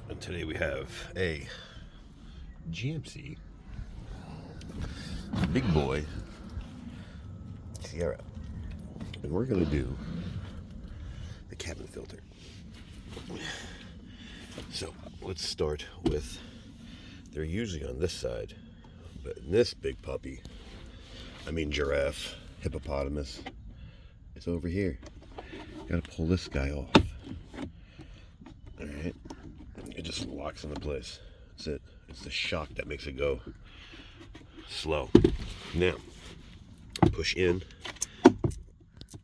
And today we have a GMC big boy Sierra, and we're going to do the cabin filter. So let's start with, they're usually on this side, but in this big puppy, I mean giraffe, hippopotamus, it's over here. Gotta pull this guy off. Alright, it just locks into place. That's it. It's the shock that makes it go slow. Now, push in,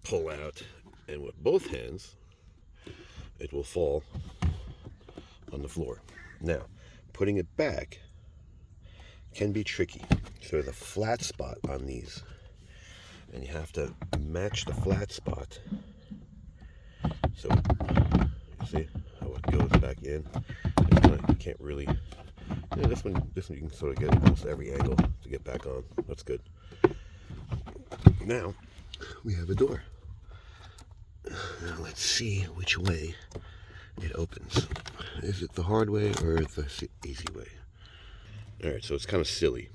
pull out, and with both hands, it will fall on the floor. Now, putting it back can be tricky. So there's a flat spot on these, and you have to match the flat spot. So, you see how it goes back in? You can't really, this one you can sort of get almost every angle to get back on. That's good. Now, we have a door. Now let's see which way it opens. Is it the hard way or the easy way? Alright, so it's kind of silly.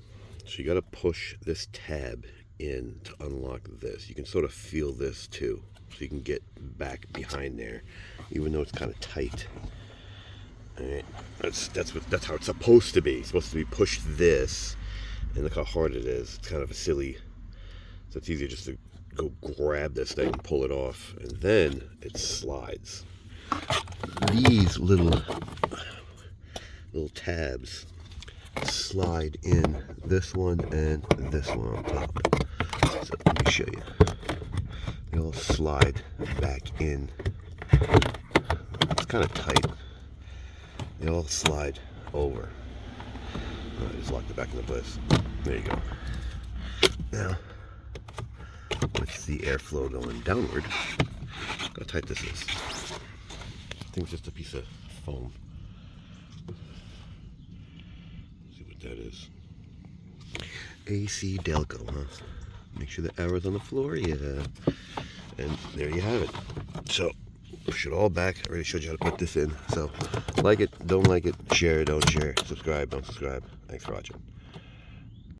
So you got to push this tab in to unlock this. You can sort of feel this too. So you can get back behind there, even though it's kind of tight. Alright, that's how it's supposed to be. It's supposed to be push this, and look how hard it is. It's kind of a silly. So it's easier just to go grab this thing and pull it off, and then it slides. These little tabs slide in this one and this one on top. So let me show you. They all slide back in. It's kind of tight. They all slide over. I just locked it back into place. There you go. Now, with the airflow going downward, look how tight this is. I think it's just a piece of foam. Let's see what that is. AC Delco, huh? Make sure the arrow's on the floor, yeah. And there you have it. So, push it all back. I already showed you how to put this in. So, like it, don't like it, share, don't share, subscribe, don't subscribe. Thanks for watching.